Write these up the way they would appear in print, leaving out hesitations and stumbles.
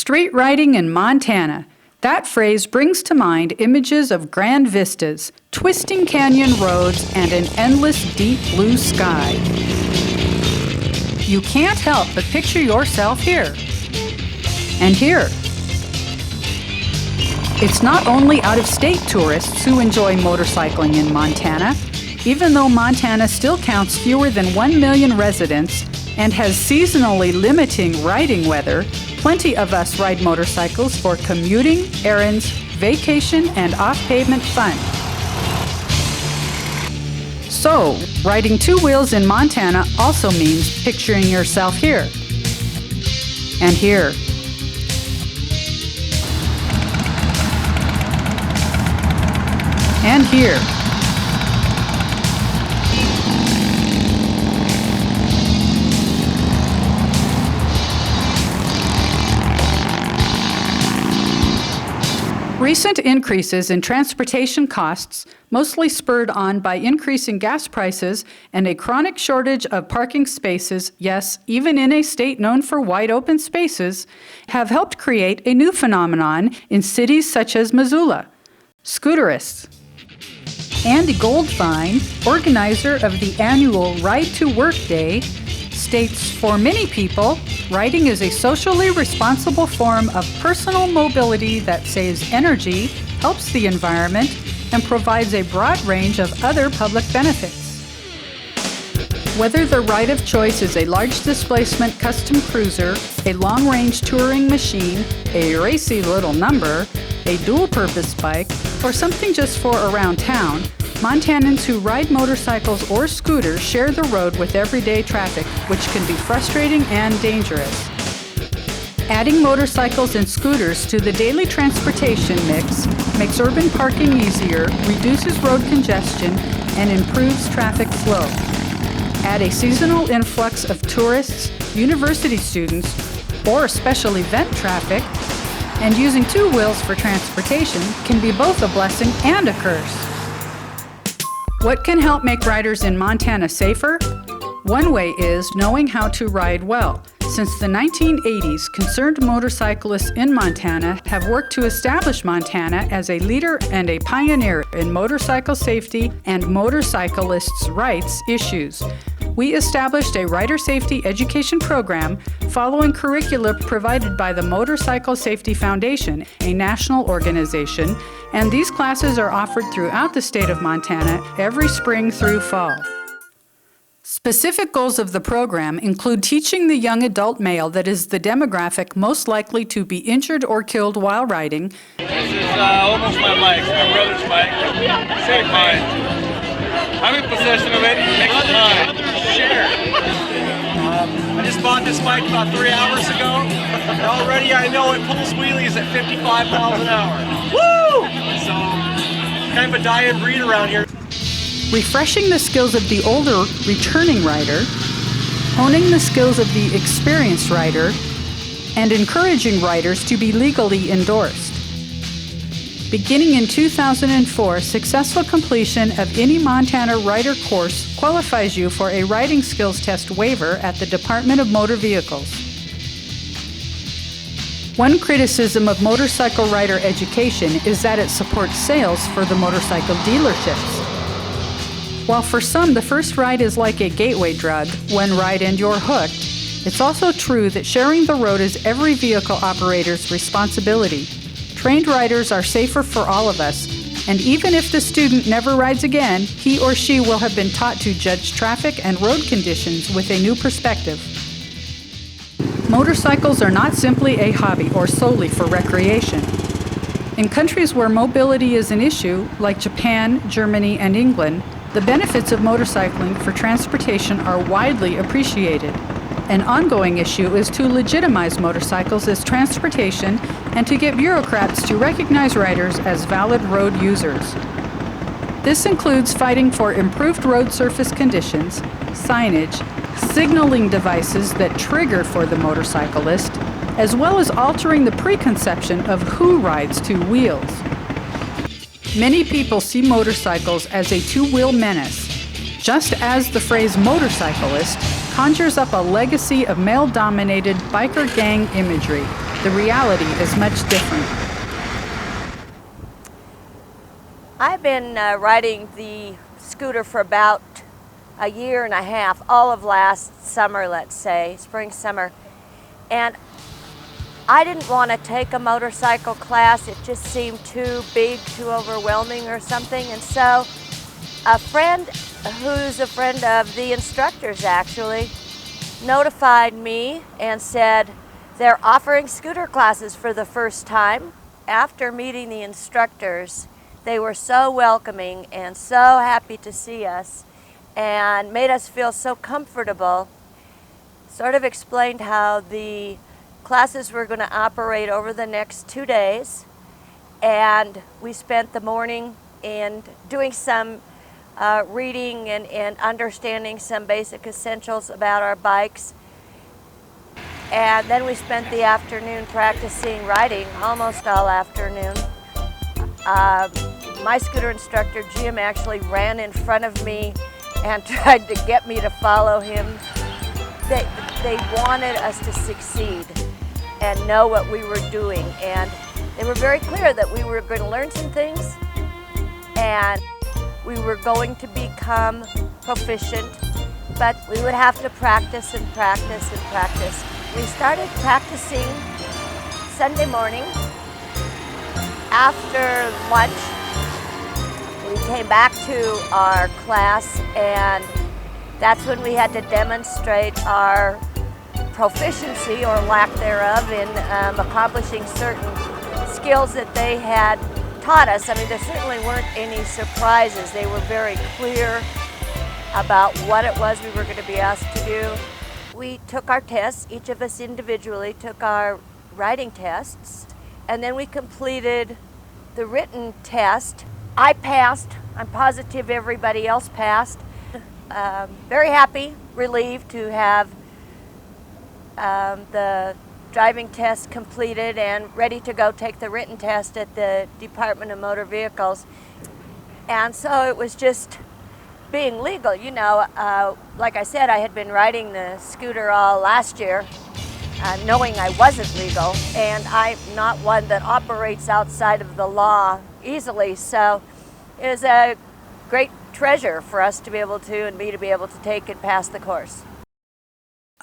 Street riding in Montana. That phrase brings to mind images of grand vistas, twisting canyon roads, and an endless deep blue sky. You can't help but picture yourself here. And here. It's not only out-of-state tourists who enjoy motorcycling in Montana. Even though Montana still counts fewer than 1 million residents and has seasonally limiting riding weather, plenty of us ride motorcycles for commuting, errands, vacation, and off-pavement fun. So, riding two wheels in Montana also means picturing yourself here. And here. And here. Recent increases in transportation costs, mostly spurred on by increasing gas prices and a chronic shortage of parking spaces, yes, even in a state known for wide open spaces, have helped create a new phenomenon in cities such as Missoula: scooterists. Andy Goldfine, organizer of the annual Ride to Work Day, states, for many people, riding is a socially responsible form of personal mobility that saves energy, helps the environment, and provides a broad range of other public benefits. Whether the ride of choice is a large displacement custom cruiser, a long-range touring machine, a racy little number, a dual-purpose bike, or something just for around town, Montanans who ride motorcycles or scooters share the road with everyday traffic, which can be frustrating and dangerous. Adding motorcycles and scooters to the daily transportation mix makes urban parking easier, reduces road congestion, and improves traffic flow. Add a seasonal influx of tourists, university students, or special event traffic, and using two wheels for transportation can be both a blessing and a curse. What can help make riders in Montana safer? One way is knowing how to ride well. Since the 1980s, concerned motorcyclists in Montana have worked to establish Montana as a leader and a pioneer in motorcycle safety and motorcyclists' rights issues. We established a rider safety education program following curricula provided by the Motorcycle Safety Foundation, a national organization, and these classes are offered throughout the state of Montana every spring through fall. Specific goals of the program include teaching the young adult male that is the demographic most likely to be injured or killed while riding. This is almost my bike, my brother's bike. Same mine. I'm in possession of it. Next time. Share. I just bought this bike about 3 hours ago, and already I know it pulls wheelies at 55 miles an hour. Woo! So, kind of a dying breed around here. Refreshing the skills of the older, returning rider, honing the skills of the experienced rider, and encouraging riders to be legally endorsed. Beginning in 2004, successful completion of any Montana rider course qualifies you for a riding skills test waiver at the Department of Motor Vehicles. One criticism of motorcycle rider education is that it supports sales for the motorcycle dealerships. While for some the first ride is like a gateway drug, one ride and you're hooked, it's also true that sharing the road is every vehicle operator's responsibility. Trained riders are safer for all of us, and even if the student never rides again, he or she will have been taught to judge traffic and road conditions with a new perspective. Motorcycles are not simply a hobby or solely for recreation. In countries where mobility is an issue, like Japan, Germany, and England, the benefits of motorcycling for transportation are widely appreciated. An ongoing issue is to legitimize motorcycles as transportation and to get bureaucrats to recognize riders as valid road users. This includes fighting for improved road surface conditions, signage, signaling devices that trigger for the motorcyclist, as well as altering the preconception of who rides two wheels. Many people see motorcycles as a two-wheel menace, just as the phrase motorcyclist conjures up a legacy of male-dominated biker gang imagery. The reality is much different. I've been riding the scooter for about a year and a half, all of last summer, let's say, spring, summer. And I didn't want to take a motorcycle class. It just seemed too big, too overwhelming or something. And so a friend who's a friend of the instructors actually notified me and said they're offering scooter classes for the first time. After meeting the instructors, they were so welcoming and so happy to see us and made us feel so comfortable. Sort of explained how the classes were going to operate over the next 2 days, and we spent the morning in doing some reading and understanding some basic essentials about our bikes, and then we spent the afternoon practicing riding, almost all afternoon. My scooter instructor Jim actually ran in front of me and tried to get me to follow him. They wanted us to succeed and know what we were doing, and they were very clear that we were going to learn some things and we were going to become proficient, but we would have to practice and practice and practice. We started practicing Sunday morning after lunch. We came back to our class, and that's when we had to demonstrate our proficiency or lack thereof in accomplishing certain skills that they had taught us. I mean, there certainly weren't any surprises. They were very clear about what it was we were going to be asked to do. We took our tests. Each of us individually took our riding tests, and then we completed the written test. I passed. I'm positive everybody else passed. Very happy, relieved to have the driving test completed and ready to go take the written test at the Department of Motor Vehicles. And so it was just being legal. You know, like I said, I had been riding the scooter all last year, knowing I wasn't legal, and I'm not one that operates outside of the law easily. So it was a great treasure for us to be able to, and me to be able to take and pass the course.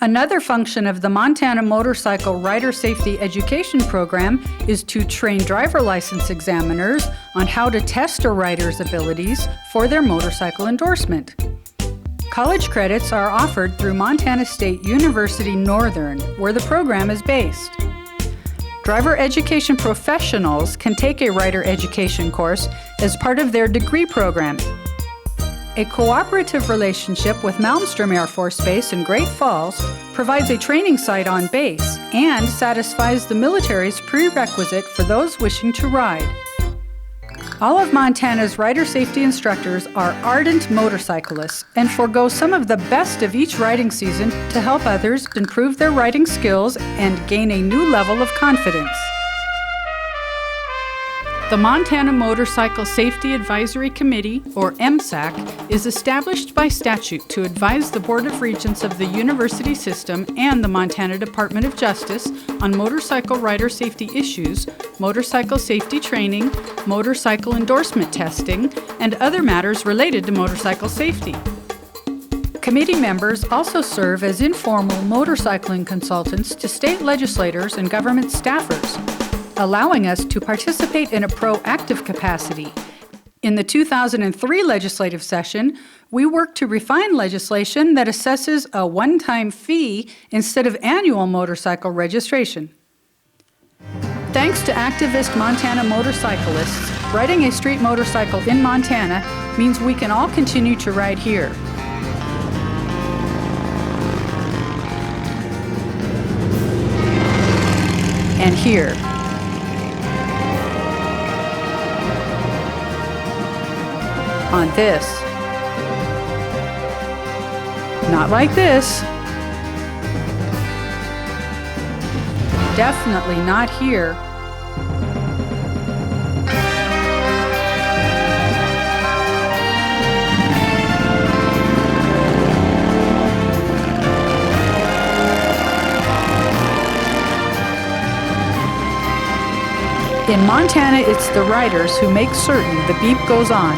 Another function of the Montana Motorcycle Rider Safety Education Program is to train driver license examiners on how to test a rider's abilities for their motorcycle endorsement. College credits are offered through Montana State University Northern, where the program is based. Driver education professionals can take a rider education course as part of their degree program. A cooperative relationship with Malmstrom Air Force Base in Great Falls provides a training site on base and satisfies the military's prerequisite for those wishing to ride. All of Montana's rider safety instructors are ardent motorcyclists and forego some of the best of each riding season to help others improve their riding skills and gain a new level of confidence. The Montana Motorcycle Safety Advisory Committee, or MSAC, is established by statute to advise the Board of Regents of the university system and the Montana Department of Justice on motorcycle rider safety issues, motorcycle safety training, motorcycle endorsement testing, and other matters related to motorcycle safety. Committee members also serve as informal motorcycling consultants to state legislators and government staffers, allowing us to participate in a proactive capacity. In the 2003 legislative session, we worked to refine legislation that assesses a one-time fee instead of annual motorcycle registration. Thanks to activist Montana motorcyclists, riding a street motorcycle in Montana means we can all continue to ride here. And here. On this. Not like this. Definitely not here. In Montana, it's the riders who make certain the beep goes on.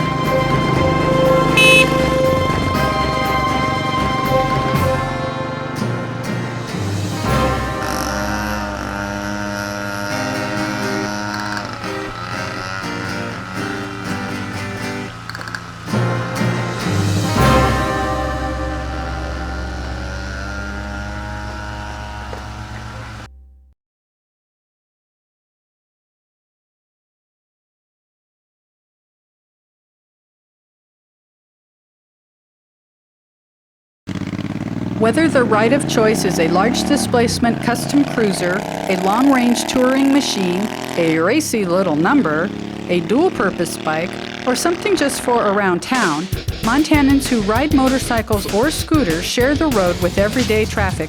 Whether the ride of choice is a large displacement custom cruiser, a long-range touring machine, a racy little number, a dual-purpose bike, or something just for around town, Montanans who ride motorcycles or scooters share the road with everyday traffic.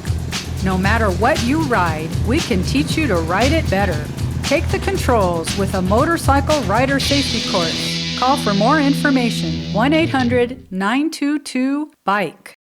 No matter what you ride, we can teach you to ride it better. Take the controls with a motorcycle rider safety course. Call for more information, 1-800-922-BIKE.